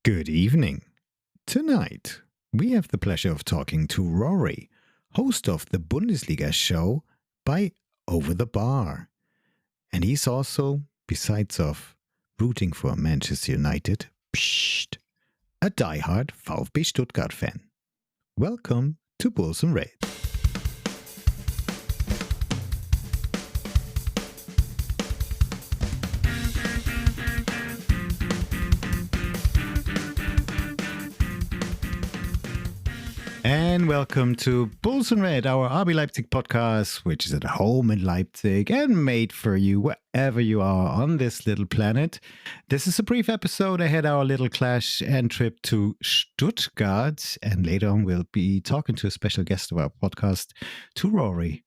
Good evening. Tonight, we have the pleasure of talking to Rory, host of the Bundesliga Show by Over the Bar. And he's also, besides of rooting for Manchester United, a diehard VfB Stuttgart fan. Welcome to Bulls and Red. And welcome to Bulls and Red, our RB Leipzig podcast, which is at home in Leipzig and made for you wherever you are on this little planet. This is a brief episode ahead of our little clash and trip to Stuttgart. And later on, we'll be talking to a special guest of our podcast, to Rory.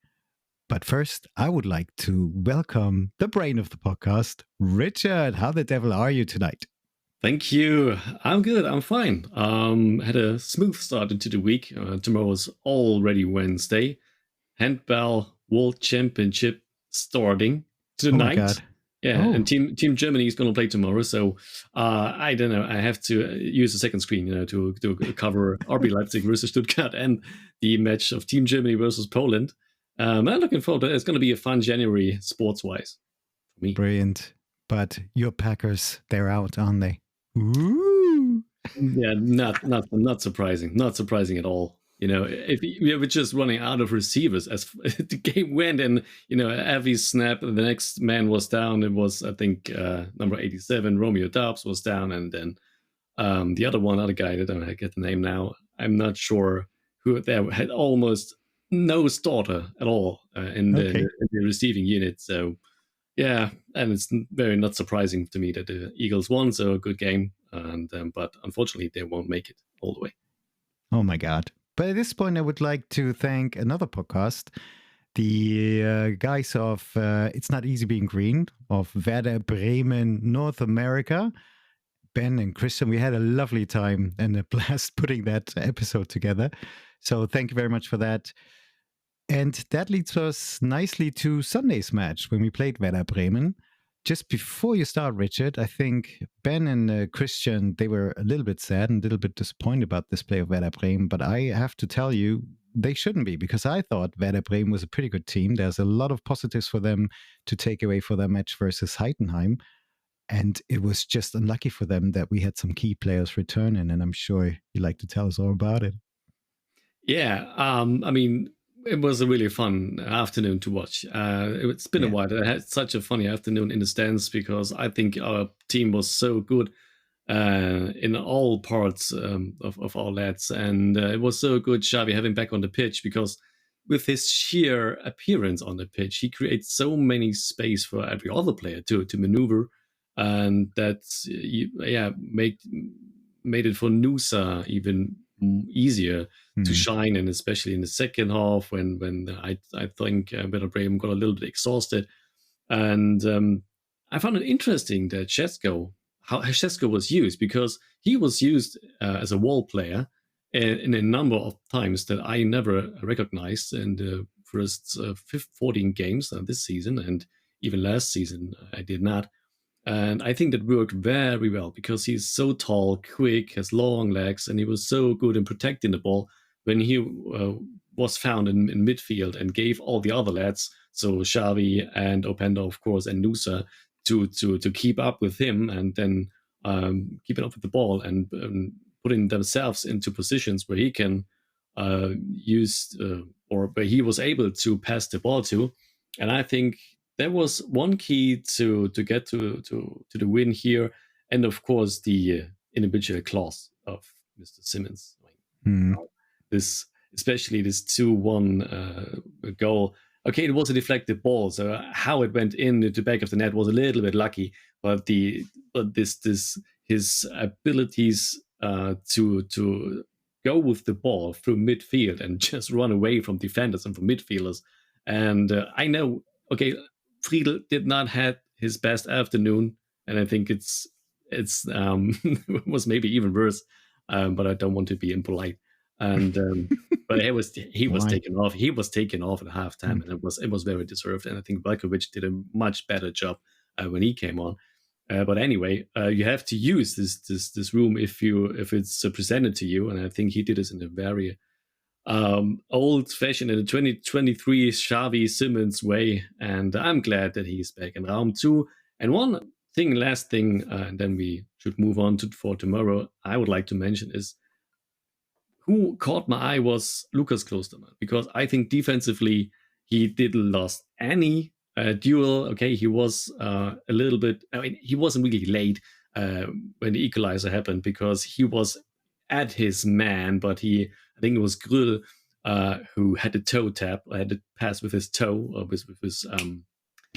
But first, I would like to welcome the brain of the podcast, Richard. How the devil are you tonight? Thank you. I'm good. I'm fine. Had a smooth start into the week. Tomorrow is already Wednesday. Handball World Championship starting tonight. Oh my God. Yeah, and Team Germany is going to play tomorrow. So I don't know. I have to use the second screen, to cover RB Leipzig versus Stuttgart and the match of Team Germany versus Poland. I'm looking forward to it. It's going to be a fun January sports-wise for me. Brilliant. But your Packers, they're out, aren't they? Ooh. Yeah, not surprising. Not surprising at all. If we were just running out of receivers as the game went, and every snap, the next man was down. It was, I think, number 87, Romeo Dobbs was down, and then the other guy, I don't get the name now. I'm not sure who there had almost no starter at all in the receiving unit. So. Yeah, and it's very not surprising to me that the Eagles won, so a good game, and but unfortunately they won't make it all the way. Oh my God. But at this point, I would like to thank another podcast, the guys of It's Not Easy Being Green, of Werder Bremen, North America. Ben and Christian, we had a lovely time and a blast putting that episode together. So thank you very much for that. And that leads us nicely to Sunday's match when we played Werder Bremen. Just before you start, Richard, I think Ben and Christian, they were a little bit sad and a little bit disappointed about this play of Werder Bremen. But I have to tell you, they shouldn't be, because I thought Werder Bremen was a pretty good team. There's a lot of positives for them to take away for their match versus Heidenheim. And it was just unlucky for them that we had some key players returning. And I'm sure you'd like to tell us all about it. Yeah, it was a really fun afternoon to watch. It's been a while. I had such a funny afternoon in the stands because I think our team was so good in all parts of our lads. And it was so good, Xavi, having back on the pitch, because with his sheer appearance on the pitch, he creates so many space for every other player to maneuver. And that, made it for Nusa even easier to shine, and especially in the second half when I think Werder Bremen got a little bit exhausted. And I found it interesting that how Šeško was used, because he was used as a wall player in a number of times that I never recognized in the first 14 games this season, and even last season I did not. And I think that worked very well because he's so tall, quick, has long legs, and he was so good in protecting the ball when he was found in midfield and gave all the other lads, so Xavi and Openda, of course, and Nusa, to keep up with him, and then keeping up with the ball and putting themselves into positions where he can use or where he was able to pass the ball to. And I think that was one key to get to the win here, and of course the individual class of Mr. Simmons. Especially this 2-1 goal. Okay, it was a deflected ball, so how it went in the back of the net was a little bit lucky. But his abilities to go with the ball through midfield and just run away from defenders and from midfielders. And I know, okay, Friedl did not have his best afternoon, and I think it's was maybe even worse. But I don't want to be impolite. And but he was taken off. He was taken off at halftime, and it was very deserved. And I think Velkovic did a much better job when he came on. But anyway, you have to use this room if it's presented to you, and I think he did this in a very old-fashioned in the 2023 Xavi Simons way, and I'm glad that he's back in Raum 2. And last thing, and then we should move on for tomorrow, I would like to mention is who caught my eye was Lukas Klostermann, because I think defensively he didn't lost any duel. Okay, he was a little bit, I mean, he wasn't really late when the equalizer happened because he was at his man, but I think it was Grüll who had the toe tap, had to pass with his toe, or with his,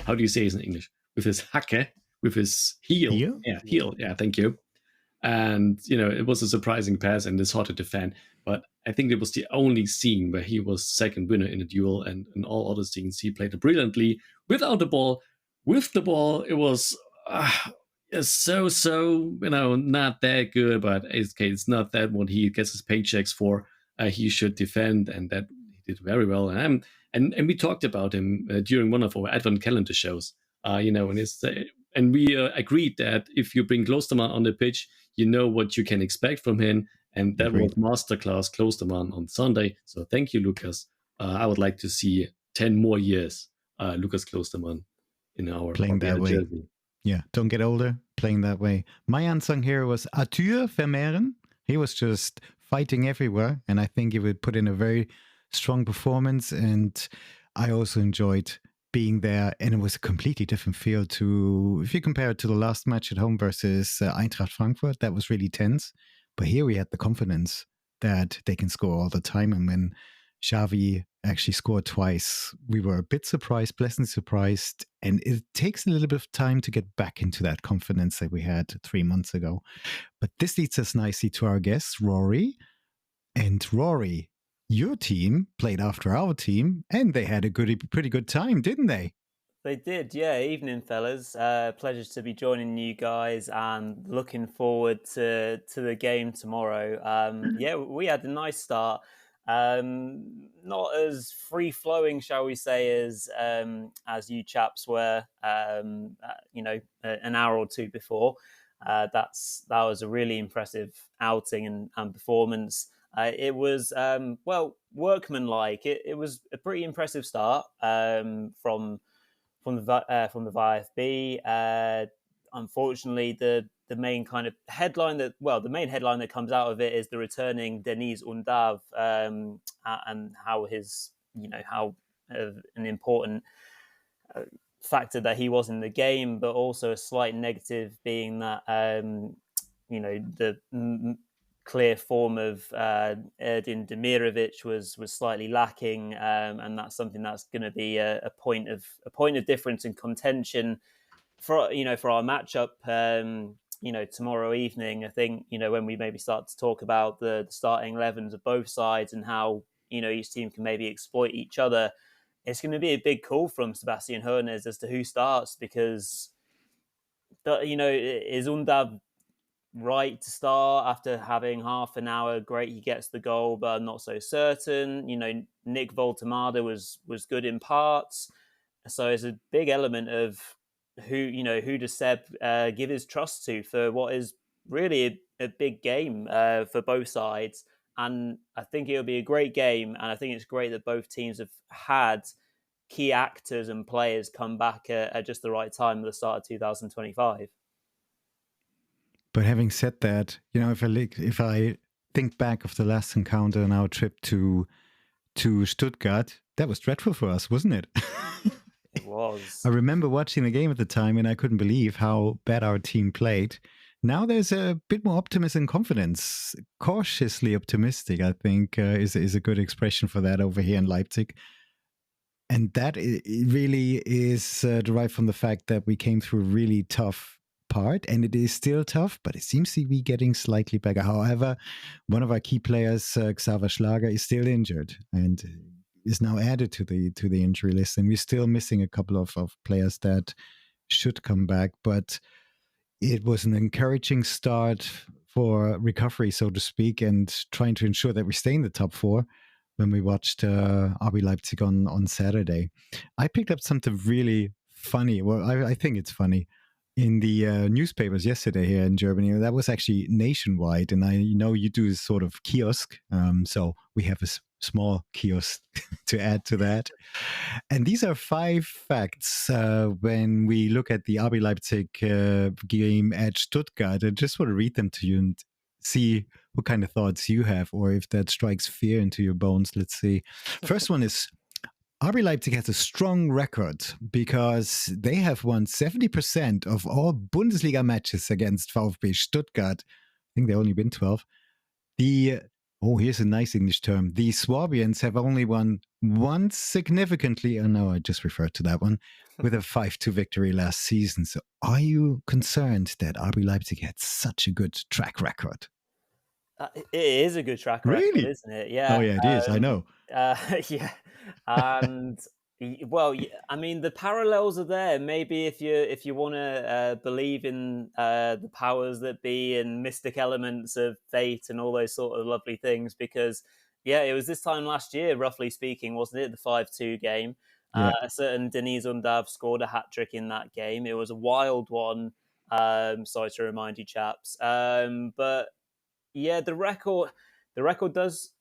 how do you say it in English? With his hacke, with his heel. Heel. Yeah, thank you. And, it was a surprising pass and it's hard to defend. But I think it was the only scene where he was second winner in a duel, and in all other scenes, he played brilliantly without the ball. With the ball, it was not that good, but it's not that what he gets his paychecks for. He should defend, and that he did very well. And we talked about him during one of our Advent calendar shows, and we agreed that if you bring Klostermann on the pitch, you know what you can expect from him. And that was masterclass Klostermann on Sunday. So thank you, Lukas. I would like to see 10 more years Lukas Klostermann in our playing that way. Jersey. Yeah, don't get older, playing that way. My unsung hero was Arthur Vermeeren. He was just fighting everywhere, and I think he would put in a very strong performance. And I also enjoyed being there, and it was a completely different feel to, if you compare it to the last match at home versus Eintracht Frankfurt, that was really tense. But here we had the confidence that they can score all the time. And when Xavi actually scored twice, we were a bit surprised, pleasantly surprised. And it takes a little bit of time to get back into that confidence that we had 3 months ago. But this leads us nicely to our guest, Rory. And Rory, your team played after our team, and they had a pretty good time, didn't they? They did, yeah. Evening, fellas. Pleasure to be joining you guys, and looking forward to the game tomorrow. Yeah, we had a nice start. Not as free-flowing, shall we say, as you chaps were, an hour or two before. That was a really impressive outing and performance. It was, workmanlike. It was a pretty impressive start from the VfB. Unfortunately, the main kind of headline that comes out of it is the returning Deniz Undav, and how an important factor that he was in the game, but also a slight negative being that the clear form of Erdin Demirovic was slightly lacking, and that's something that's going to be a point of difference in contention for our matchup. Tomorrow evening, I think when we maybe start to talk about the starting 11s of both sides and how each team can maybe exploit each other, it's going to be a big call from Sebastian Hoeneß as to who starts, because is Undav right to start after having half an hour? Great, he gets the goal, but I'm not so certain. Nick Voltemade was good in parts, so it's a big element of who does Seb give his trust to for what is really a big game for both sides. And I think it'll be a great game, and I think it's great that both teams have had key actors and players come back at just the right time at the start of 2025. But having said that, if I think back of the last encounter on our trip to Stuttgart, that was dreadful for us, wasn't it? It was. I remember watching the game at the time, and I couldn't believe how bad our team played. Now there's a bit more optimism and confidence. Cautiously optimistic, I think, is a good expression for that over here in Leipzig. And that really is derived from the fact that we came through a really tough part, and it is still tough, but it seems to be getting slightly better. However, one of our key players, Xaver Schlager, is still injured and is now added to the injury list, and we're still missing a couple of players that should come back. But it was an encouraging start for recovery, so to speak, and trying to ensure that we stay in the top four when we watched RB Leipzig on Saturday. I picked up something really funny. Well, I think it's funny. in the newspapers yesterday here in Germany. That was actually nationwide, and I know you do a sort of kiosk, so we have a small kiosk to add to that. And these are 5 facts when we look at the RB Leipzig game at Stuttgart. I just want to read them to you and see what kind of thoughts you have, or if that strikes fear into your bones. Let's see. First one is, RB Leipzig has a strong record because they have won 70% of all Bundesliga matches against VfB Stuttgart. I think they only win 12. Here's a nice English term. The Swabians have only won once significantly. Oh no, I just referred to that one, with a 5-2 victory last season. So are you concerned that RB Leipzig had such a good track record? It is a good track record, really? Isn't it? Yeah. Oh yeah, it is. I know. Yeah, and well, I mean, the parallels are there. Maybe if you want to believe in the powers that be and mystic elements of fate and all those sort of lovely things, because it was this time last year, roughly speaking, wasn't it? The 5-2 game. Yeah. A certain Deniz Undav scored a hat trick in that game. It was a wild one. Sorry to remind you, chaps. But yeah, the record does,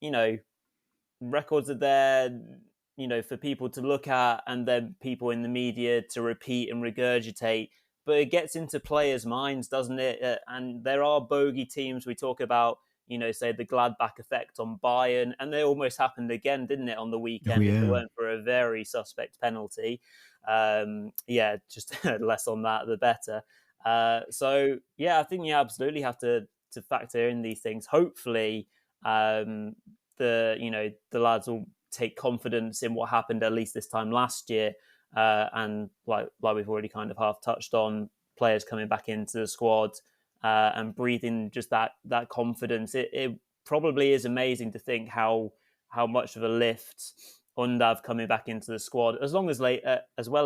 records are there, for people to look at and then people in the media to repeat and regurgitate. But it gets into players' minds, doesn't it? And there are bogey teams. We talk about, say the Gladbach effect on Bayern, and they almost happened again, didn't it, on the weekend? If it weren't for a very suspect penalty. Just less on that, the better. I think you absolutely have to factor in these things. Hopefully, the lads will take confidence in what happened at least this time last year, and like we've already kind of half touched on, players coming back into the squad and breathing just that confidence. It probably is amazing to think how much of a lift Undav coming back into the squad, as well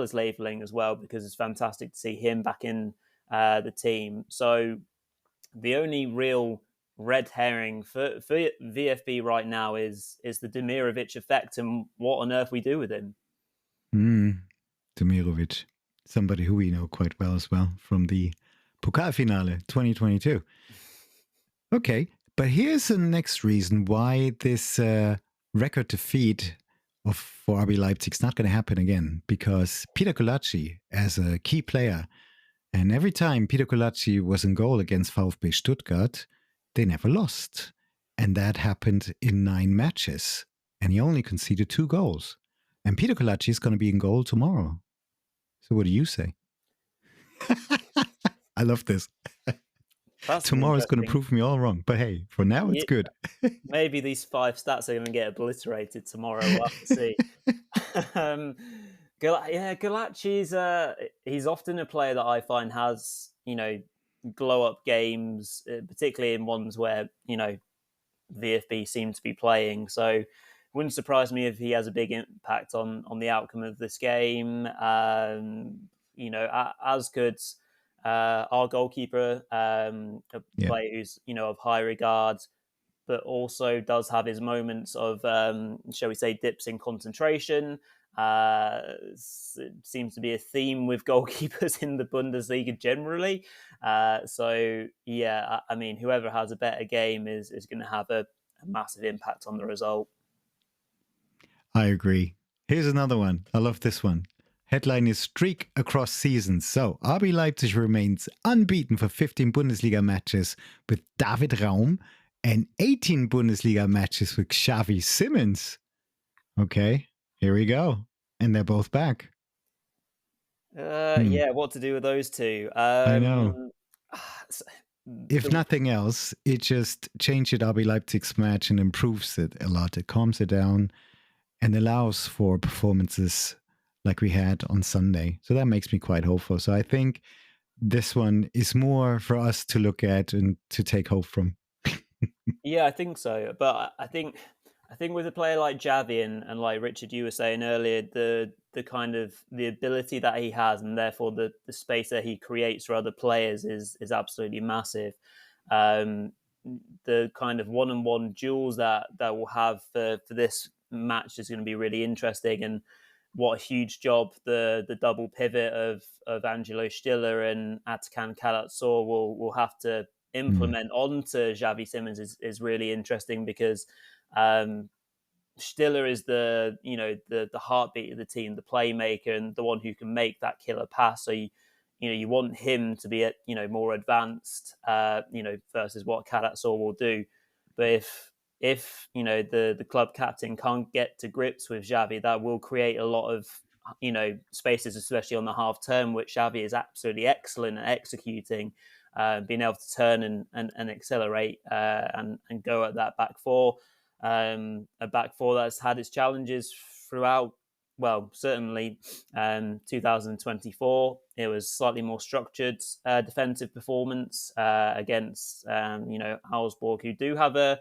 as Leveling as well, because it's fantastic to see him back in the team. So the only real red herring for VfB right now is the Demirovic effect and what on earth we do with him. Demirovic, somebody who we know quite well as well from the Pokalfinale 2022. Okay, but here's the next reason why this record defeat for RB Leipzig is not going to happen again, because Peter Colaci, as a key player, and every time Peter Colaci was in goal against VfB Stuttgart, they never lost. And that happened in 9 matches. And he only conceded 2 goals. And Peter Colaci is going to be in goal tomorrow. So what do you say? I love this. Tomorrow's going to prove me all wrong. But hey, for now, it's good. Maybe these 5 stats are going to get obliterated tomorrow. We'll have to see. Golaci's he's often a player that I find has, glow up games, particularly in ones where, VfB seem to be playing. So it wouldn't surprise me if he has a big impact on the outcome of this game. As could our goalkeeper, a player who's, of high regard, but also does have his moments of, shall we say, dips in concentration. It seems to be a theme with goalkeepers in the Bundesliga generally. I mean, whoever has a better game is going to have a massive impact on the result. I agree. Here's another one. I love this one. Headline is streak across seasons. So RB Leipzig remains unbeaten for 15 Bundesliga matches with David Raum and 18 Bundesliga matches with Xavi Simons. Okay, here we go. And they're both back. Yeah, what to do with those two? I know. If nothing else, it just changes RB Leipzig's match and improves it a lot. It calms it down and allows for performances like we had on Sunday. So that makes me quite hopeful. So I think this one is more for us to look at and to take hope from. Yeah, I think so. But I think with a player like Xavi and like Richard, you were saying earlier, the kind of the ability that he has and therefore the space that he creates for other players is absolutely massive. The kind of one-on-one duels that we'll have for this match is going to be really interesting. And what a huge job the double pivot of Angelo Stiller and Atakan Karatsor will have to implement onto Xavi Simons is really interesting, because Stiller is the heartbeat of the team, the playmaker, and the one who can make that killer pass. So you want him to be more advanced, versus what Karatsor will do. But if the club captain can't get to grips with Xavi, that will create a lot of spaces, especially on the half turn, which Xavi is absolutely excellent at executing, being able to turn and accelerate and go at that back four. A back four that's had its challenges throughout. Well, certainly 2024, it was slightly more structured defensive performance against Augsburg, who do have a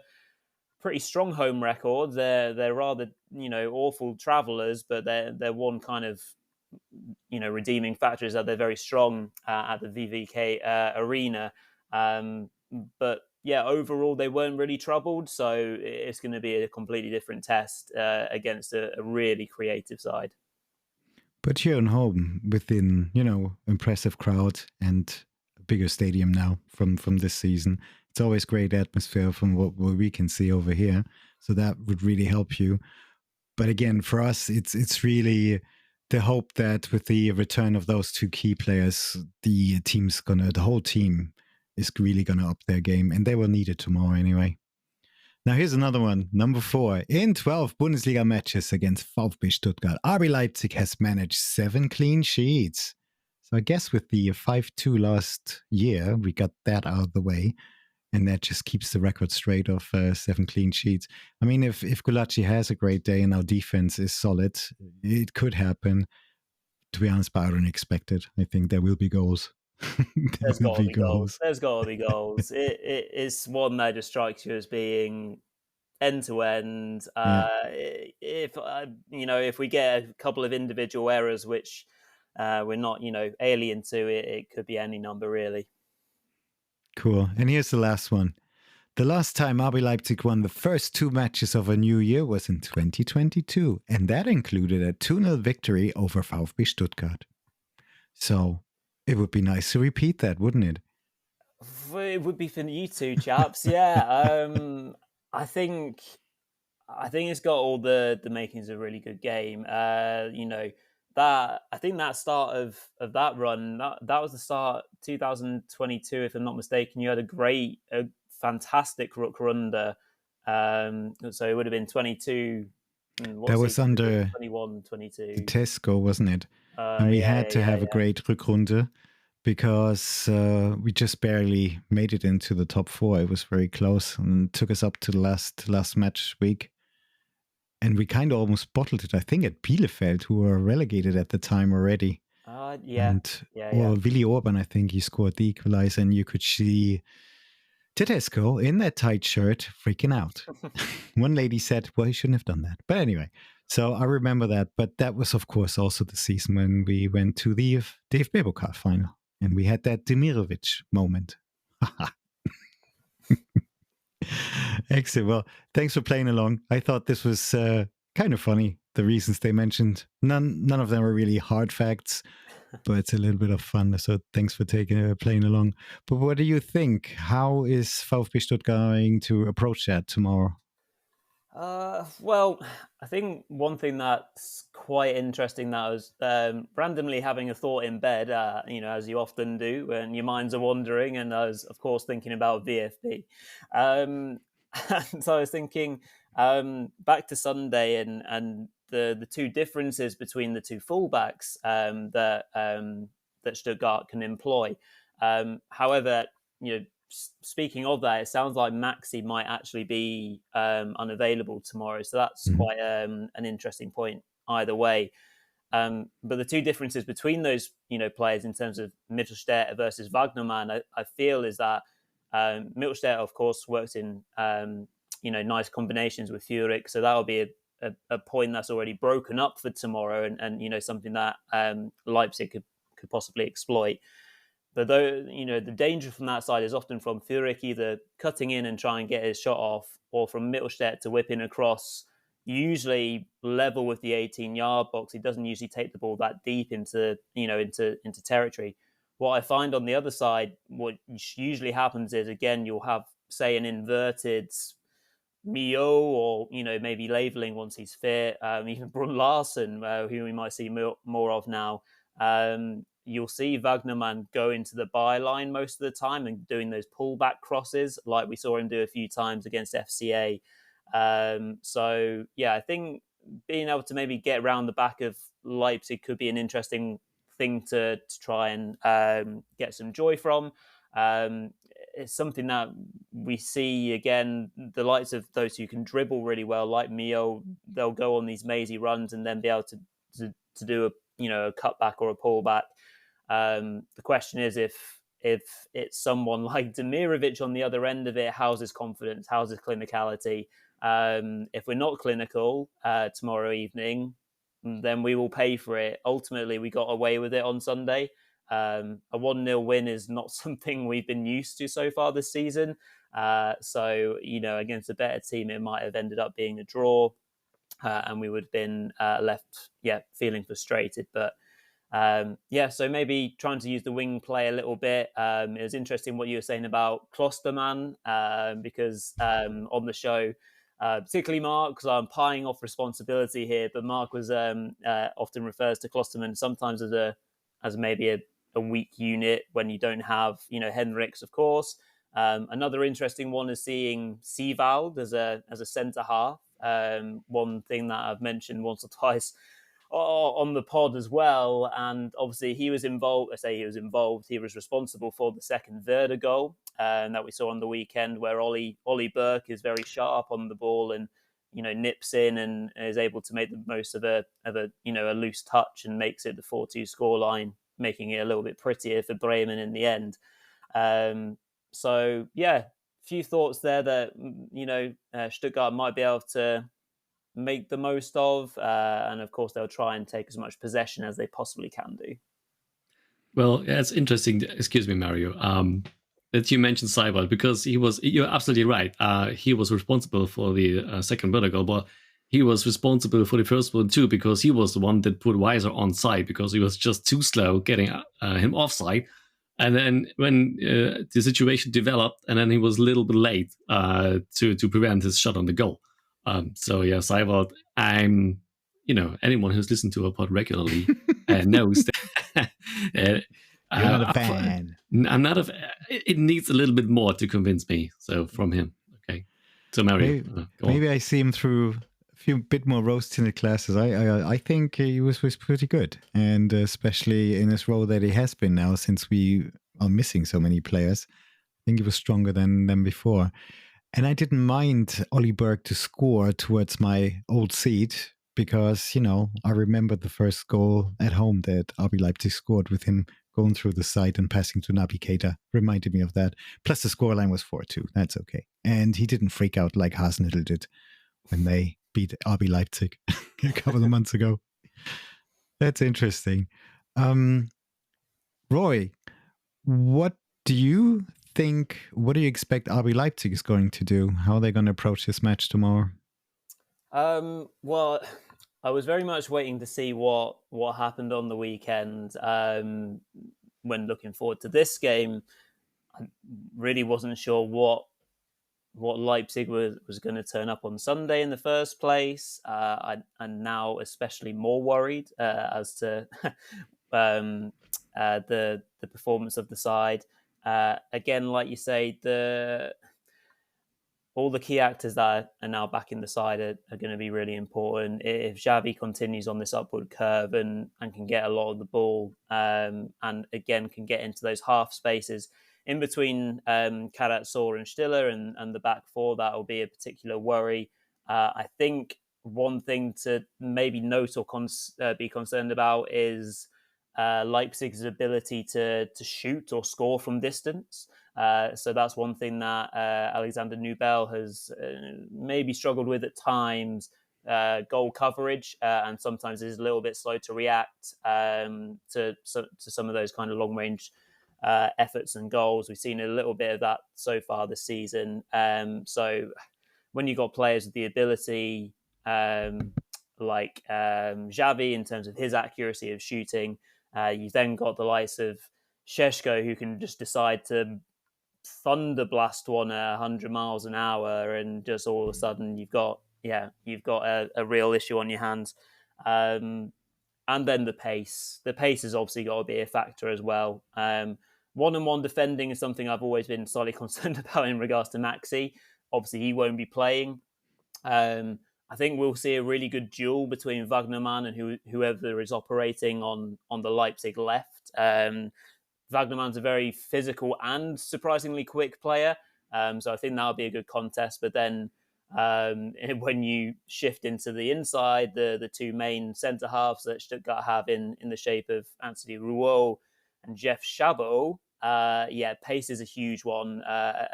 pretty strong home record. They're rather awful travellers, but they're one kind of redeeming factor is that they're very strong at the VVK arena. But yeah, overall they weren't really troubled. So it's going to be a completely different test against a really creative side. But here at home, within impressive crowd and a bigger stadium now from this season, it's always great atmosphere from what we can see over here. So that would really help you. But again, for us, it's really the hope that with the return of those two key players, the whole team is really gonna up their game, and they will need it tomorrow anyway. Now here's another one, number 4. In 12 Bundesliga matches against VfB Stuttgart, RB Leipzig has managed 7 clean sheets. So I guess with the 5-2 last year, we got that out of the way. And that just keeps the record straight of 7 clean sheets. I mean, if Gulacsi has a great day and our defense is solid, it could happen. To be honest, but I don't expect it. I think there will be goals. There's got to be goals. There's got to be goals. It is one that just strikes you as being end to end. If we get a couple of individual errors which we're not alien to, it could be any number really. Cool. And here's the last one. The last time RB Leipzig won the first 2 matches of a new year was in 2022, and that included a 2-0 victory over VfB Stuttgart. So it would be nice to repeat that, wouldn't it? It would be for you two chaps, yeah. I think it's got all the makings of a really good game. That I think that start of that run, that was the start 2022, if I'm not mistaken. You had a fantastic Rückrunde. So it would have been 22. That was under 21, 22. Tesco, wasn't it? And we had to have a great Rückrunde because we just barely made it into the top 4. It was very close and took us up to the last match week. And we kind of almost bottled it, I think, at Bielefeld, who were relegated at the time already. Willi Orban, I think, he scored the equalizer, and you could see Tedesco in that tight shirt freaking out. One lady said, well, he shouldn't have done that. But anyway, so I remember that. But that was, of course, also the season when we went to the DFB Pokal final. And we had that Demirovic moment. Excellent. Well, thanks for playing along. I thought this was kind of funny. The reasons they mentioned, none of them are really hard facts, but it's a little bit of fun. So thanks for playing along. But what do you think? How is VfB Stuttgart going to approach that tomorrow? Well, I think one thing that's quite interesting that I was randomly having a thought in bed, as you often do when your minds are wandering, and I was, of course, thinking about VfB. And so I was thinking back to Sunday and the two differences between the two fullbacks that Stuttgart can employ. However, speaking of that, it sounds like Maxi might actually be unavailable tomorrow. So that's quite an interesting point either way. But the two differences between those, players in terms of Mittelstädt versus Wagnermann, I feel is that Mittelstädt, of course, works in, nice combinations with Furyk. So that'll be a point that's already broken up for tomorrow and something that Leipzig could possibly exploit. But though, the danger from that side is often from Furyk either cutting in and trying to get his shot off, or from Mittelstädt to whip in across, usually level with the 18-yard box. He doesn't usually take the ball that deep into territory. What I find on the other side, what usually happens is, again, you'll have, say, an inverted Mio, or maybe Labeling once he's fit, even Brun Larsen, who we might see more of now. You'll see Wagnerman go into the byline most of the time and doing those pullback crosses, like we saw him do a few times against FCA. So I think being able to maybe get around the back of Leipzig could be an interesting thing to try and get some joy from. It's something that we see, again, the likes of those who can dribble really well, like Mio. They'll go on these mazy runs and then be able to do a cutback or a pullback. The question is, if it's someone like Demirovic on the other end of it, how's his confidence? How's his clinicality? If we're not clinical tomorrow evening, then we will pay for it. Ultimately, we got away with it on Sunday. A 1-0 win is not something we've been used to so far this season. So, against a better team, it might have ended up being a draw, and we would have been left, feeling frustrated. But so maybe trying to use the wing play a little bit. It was interesting what you were saying about Klosterman, because on the show, particularly Mark, because I'm pying off responsibility here, but Mark was often refers to Klosterman sometimes as maybe a weak unit when you don't have, Henriks, of course. Another interesting one is seeing Sievald as a centre half. One thing that I've mentioned once or twice on the pod as well, and obviously he was involved. He was responsible for the second Werder goal that we saw on the weekend, where Ollie Burke is very sharp on the ball and nips in and is able to make the most of a loose touch and makes it the 4-2 scoreline, making it a little bit prettier for Bremen in the end. Few thoughts there that Stuttgart might be able to make the most of, and of course they'll try and take as much possession as they possibly can do. Well, it's interesting. Excuse me, Mario. That you mentioned Seibald, because you're absolutely right. He was responsible for the second Werder goal, but he was responsible for the first one too, because he was the one that put Weiser on side because he was just too slow getting him offside. And then when the situation developed, and then he was a little bit late to prevent his shot on the goal. Seibald, anyone who's listened to our pod regularly knows that you're not a fan. I'm not a fan. It needs a little bit more to convince me. So from him, okay. So Mario, maybe I see him through a few bit more rose-tinted glasses. I think he was pretty good, and especially in his role that he has been now, since we are missing so many players. I think he was stronger than before. And I didn't mind Ollie Burke to score towards my old seat because, I remember the first goal at home that RB Leipzig scored with him going through the side and passing to Naby Keita. Reminded me of that. Plus the scoreline was 4-2. That's okay. And he didn't freak out like Hasenhüttl did when they beat RB Leipzig a couple of months ago. That's interesting. Roy, what do you expect RB Leipzig is going to do? How are they going to approach this match tomorrow? Well, I was very much waiting to see what happened on the weekend. When looking forward to this game, I really wasn't sure what Leipzig was going to turn up on Sunday in the first place. I'm now especially more worried as to the performance of the side. Again, like you say, all the key actors that are now back in the side are going to be really important. If Xavi continues on this upward curve and can get a lot of the ball, and again can get into those half spaces in between Karat-Sor and Stiller and the back four, that will be a particular worry. I think one thing to maybe note or be concerned about is Leipzig's ability to shoot or score from distance. So that's one thing that Alexander Nubel has maybe struggled with at times. Goal coverage, and sometimes is a little bit slow to react to some of those kind of long range efforts and goals. We've seen a little bit of that so far this season. So when you've got players with the ability Xavi in terms of his accuracy of shooting. You've then got the likes of Šeško, who can just decide to thunder blast one at 100 miles an hour, and just all of a sudden you've got a real issue on your hands. And then the pace has obviously got to be a factor as well. One-on-one defending is something I've always been slightly concerned about in regards to Maxi. Obviously he won't be playing. I think we'll see a really good duel between Wagnerman and whoever is operating on the Leipzig left. Wagnerman's a very physical and surprisingly quick player. So I think that'll be a good contest. But then when you shift into the inside, the two main centre halves that Stuttgart have in the shape of Anthony Rouault and Jeff Chabot, pace is a huge one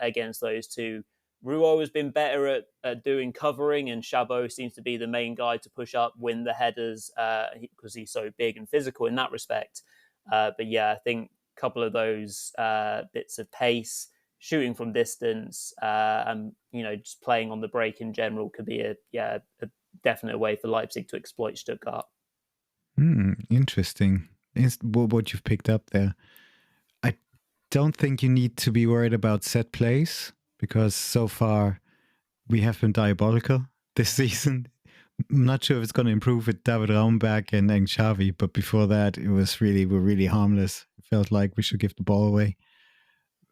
against those two. Rouault has been better at doing covering, and Chabot seems to be the main guy to push up, win the headers, because he's so big and physical in that respect. I think a couple of those bits of pace, shooting from distance, and just playing on the break in general could be a definite way for Leipzig to exploit Stuttgart. Interesting. It's what you've picked up there. I don't think you need to be worried about set plays, because so far we have been diabolical this season. I'm not sure if it's going to improve with David Raum back and Xavi, but before that, we're really harmless. It felt like we should give the ball away.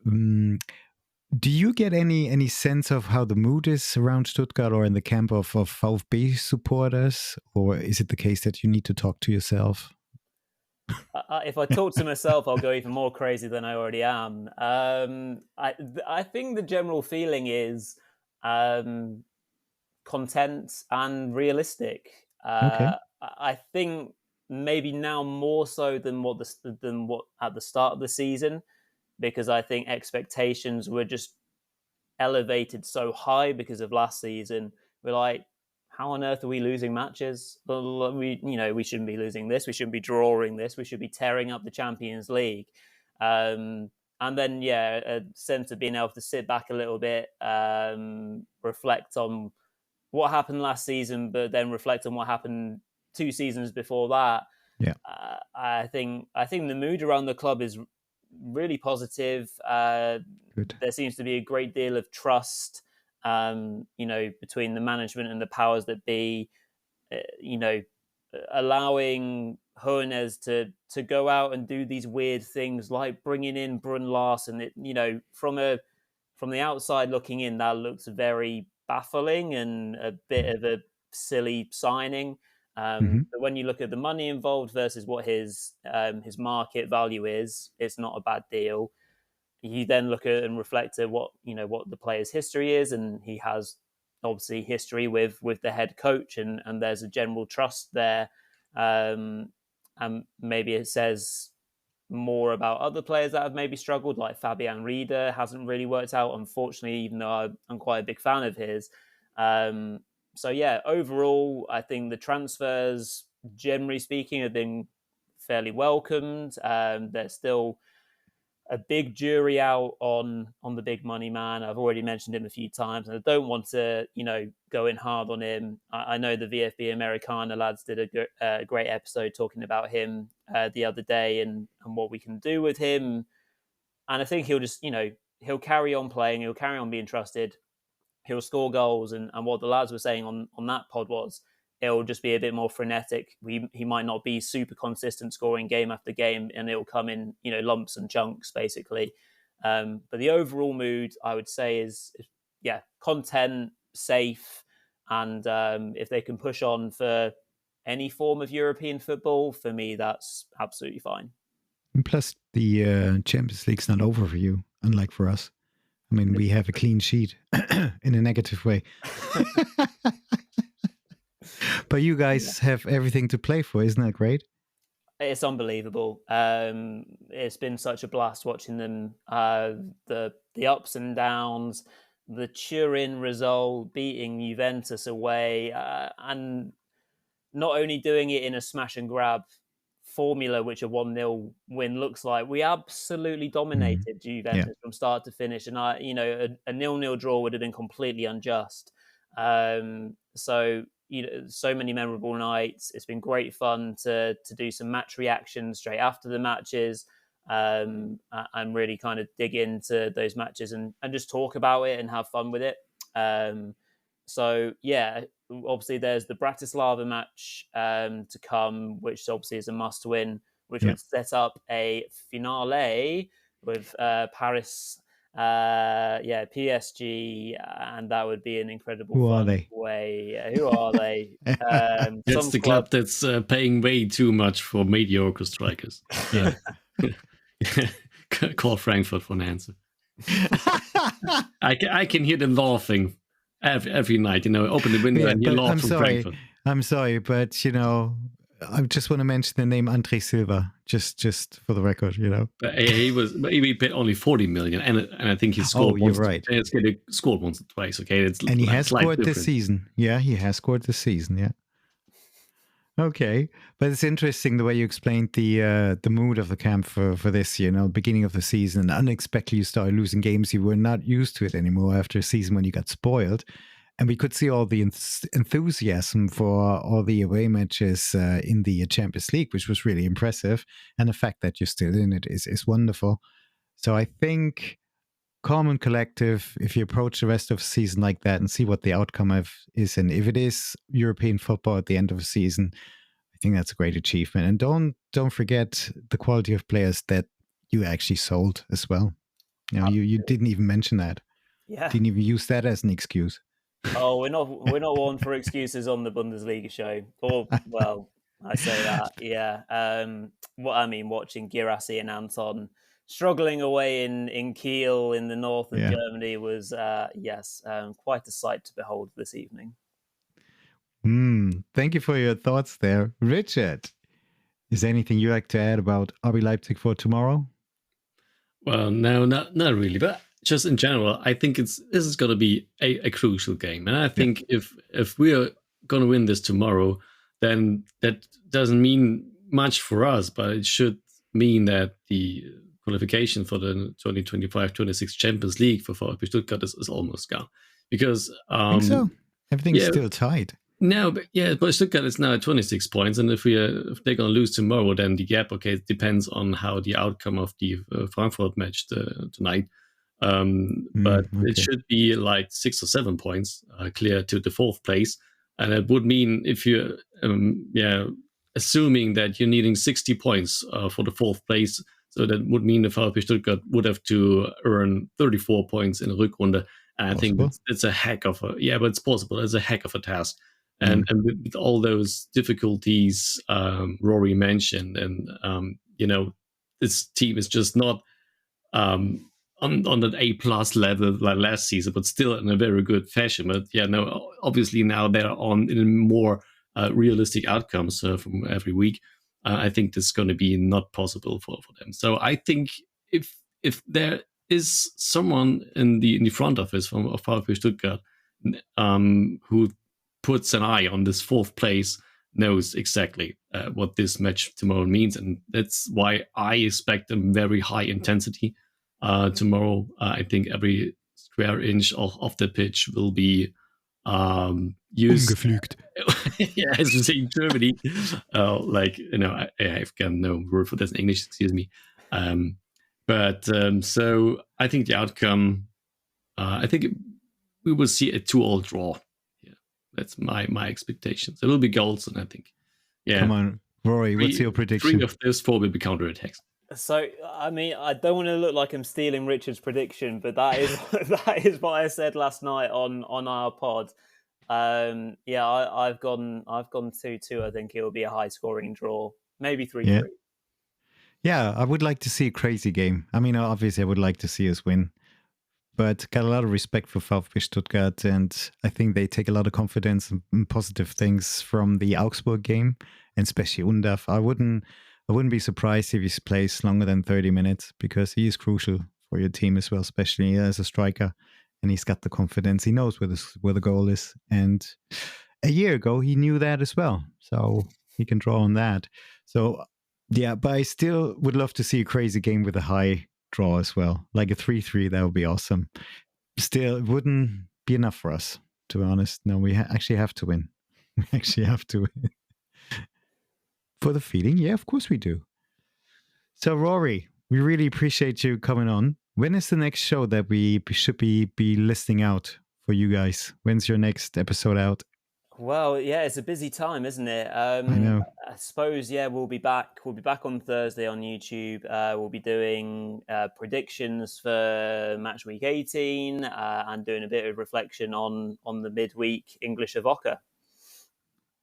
Do you get any sense of how the mood is around Stuttgart or in the camp of VfB supporters? Or is it the case that you need to talk to yourself? If I talk to myself, I'll go even more crazy than I already am. I think the general feeling is content and realistic. Okay. I think maybe now more so than what at the start of the season, because I think expectations were just elevated so high because of last season. We're like, how on earth are we losing matches? Well, we shouldn't be losing this. We shouldn't be drawing this. We should be tearing up the Champions League. And then, a sense of being able to sit back a little bit, reflect on what happened last season, but then reflect on what happened 2 seasons before that. Yeah, I think the mood around the club is really positive. Good. There seems to be a great deal of trust, between the management and the powers that be, allowing Hoeneß to go out and do these weird things like bringing in Brun Larsen. From the outside looking in, that looks very baffling and a bit of a silly signing. But when you look at the money involved versus what his market value is, it's not a bad deal. You then look at and reflect at what the player's history is, and he has obviously history with the head coach, and there's a general trust there. And maybe it says more about other players that have maybe struggled, like Fabian Rieder hasn't really worked out, unfortunately, even though I'm quite a big fan of his. Overall, I think the transfers, generally speaking, have been fairly welcomed. There's still a big jury out on the big money man. I've already mentioned him a few times, and I don't want to, go in hard on him. I know the VfB Americana lads did a great episode talking about him the other day and what we can do with him. And I think he'll just, he'll carry on playing. He'll carry on being trusted. He'll score goals. And what the lads were saying on that pod was, it'll just be a bit more frenetic. He might not be super consistent scoring game after game, and it'll come in, lumps and chunks, basically. But the overall mood, I would say, is content, safe, and if they can push on for any form of European football, for me, that's absolutely fine. And plus, the Champions League's not over for you, unlike for us. I mean, we have a clean sheet in a negative way. But you guys have everything to play for. Isn't that great? It's unbelievable. It's been such a blast watching them, the ups and downs, the Turin result, beating Juventus away, and not only doing it in a smash and grab formula, which a 1-0 win looks like. We absolutely dominated Juventus from start to finish. And a 0-0 draw would have been completely unjust. So so many memorable nights. It's been great fun to do some match reactions straight after the matches, and really kind of dig into those matches and just talk about it and have fun with it. So yeah, obviously there's the Bratislava match to come, which obviously is a must win, which would set up a finale with Paris, PSG, and that would be an incredible fun way. Who are they? That's the club that's paying way too much for mediocre strikers. Call Frankfurt for an answer. I can hear them laughing every night. Open the window and you laugh from Frankfurt. I'm sorry, but I just want to mention the name Andre Silva, just for the record. But he paid only 40 million, and I think he scored. Oh, you're right. It's scored once or twice. Okay, and he has scored this season. Yeah, he has scored this season. Yeah. Okay, but it's interesting the way you explained the mood of the camp for this, beginning of the season. Unexpectedly, you started losing games you were not used to it anymore after a season when you got spoiled. And we could see all the enthusiasm for all the away matches in the Champions League, which was really impressive. And the fact that you're still in it is wonderful. So I think calm and collective, if you approach the rest of the season like that and see what the outcome is, and if it is European football at the end of the season, I think that's a great achievement. And don't forget the quality of players that you actually sold as well. You didn't even mention that. Yeah, didn't even use that as an excuse. Oh, we're not one for excuses on the Bundesliga show. Or well, I say that, yeah. Watching Girassi and Anton struggling away in Kiel in the north of Germany was, quite a sight to behold this evening. Thank you for your thoughts there. Richard, is there anything you'd like to add about RB Leipzig for tomorrow? Well, no, not really, but just in general, I think this is going to be a crucial game. And I think if we are going to win this tomorrow, then that doesn't mean much for us, but it should mean that the qualification for the 2025-26 Champions League for VfB Stuttgart is almost gone. Because I think so. Everything's still tight. No, but Stuttgart is now at 26 points, and if they're going to lose tomorrow, then the gap, it depends on how the outcome of the Frankfurt match tonight. But it should be like 6 or 7 points clear to the fourth place, and it would mean if you're assuming that you're needing 60 points for the fourth place, so that would mean the VfB Stuttgart would have to earn 34 points in a Rückrunde. And I think it's a heck of but it's possible. It's a heck of a task. And with all those difficulties Rory mentioned, and this team is just not on that A+ level like last season, but still in a very good fashion. But obviously now they're in more realistic outcomes from every week. I think this is going to be not possible for them. So I think if there is someone in the front office from VfB Stuttgart who puts an eye on this fourth place, knows exactly what this match tomorrow means, and that's why I expect a very high intensity tomorrow. I think every square inch of the pitch will be used. Umgepflügt. As we say in Germany, I have got no word for this in English. Excuse me. So I think the outcome, I think we will see a 2-2 draw. Yeah, that's my expectations. There will be goals, and I think, Come on, Rory, what's your prediction? 3 of those 4 will be counterattacks. So, I don't want to look like I'm stealing Richard's prediction, but that is what I said last night on our pod. I've gone 2-2. I think it will be a high scoring draw, maybe 3-3. Yeah, I would like to see a crazy game. I mean, obviously, I would like to see us win, but got a lot of respect for VfB Stuttgart, and I think they take a lot of confidence and positive things from the Augsburg game, and especially Undaf. I wouldn't be surprised if he plays longer than 30 minutes, because he is crucial for your team as well, especially as a striker, and he's got the confidence. He knows where the goal is, and a year ago he knew that as well, so he can draw on that. So. Yeah, but I still would love to see a crazy game with a high draw as well. Like a 3-3, that would be awesome. Still, it wouldn't be enough for us. to be honest. No, we actually have to win. We actually have to win. For the feeling, yeah, of course we do. So, Rory, we really appreciate you coming on. When is the next show that we should be listing out for you guys? When's your next episode out? Well, yeah, it's a busy time, isn't it? I know. I suppose, yeah, we'll be back. We'll be back on Thursday on YouTube. We'll be doing predictions for match week 18 and doing a bit of reflection on the midweek English Avoca.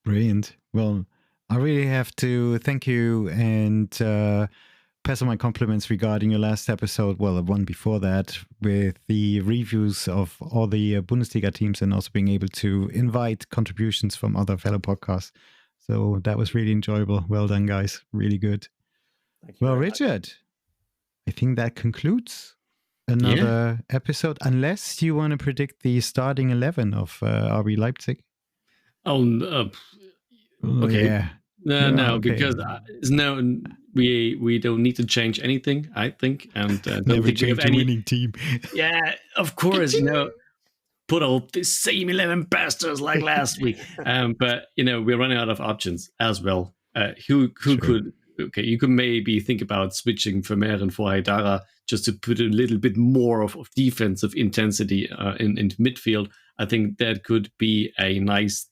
Brilliant. Well, I really have to thank you and pass on my compliments regarding your last episode. Well, the one before that, with the reviews of all the Bundesliga teams and also being able to invite contributions from other fellow podcasts. So that was really enjoyable. Well done, guys. Really good. Well, Richard, I think that concludes another episode, unless you want to predict the starting 11 of RB Leipzig. Oh, okay. Yeah. No, okay. because we don't need to change anything, I think, and don't never think change a winning team. Yeah, of course, put all the same 11 bastards like last week. But we're running out of options as well. Who could? Okay, you could maybe think about switching Vermeeren for Haidara just to put a little bit more of defensive intensity in midfield. I think that could be a nice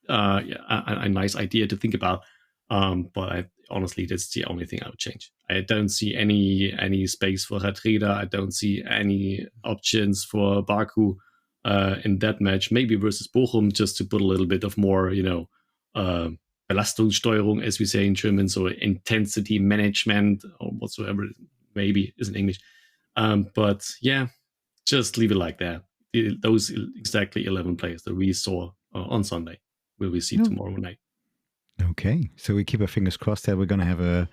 idea to think about. But honestly, that's the only thing I would change. I don't see any space for Hatrida. I don't see any options for Baku in that match. Maybe versus Bochum, just to put a little bit of more, Belastungssteuerung, as we say in German, so intensity management or whatsoever maybe is in English. But yeah, just leave it like that. Those exactly 11 players that we saw on Sunday will we see tomorrow night. Okay, so we keep our fingers crossed that we're going to have a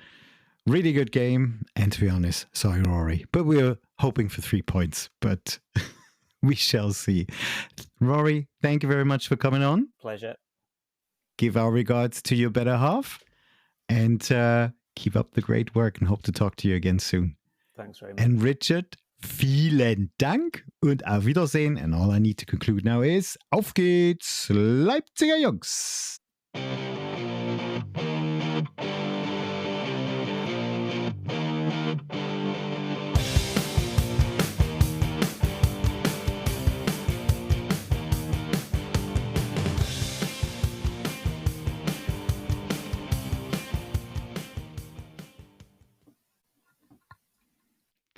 really good game. And to be honest, sorry, Rory, but we're hoping for 3 points, but we shall see. Rory, thank you very much for coming on. Pleasure. Give our regards to your better half and keep up the great work and hope to talk to you again soon. Thanks very much. And Richard, vielen Dank und auf Wiedersehen. And all I need to conclude now is, auf geht's, Leipziger Jungs!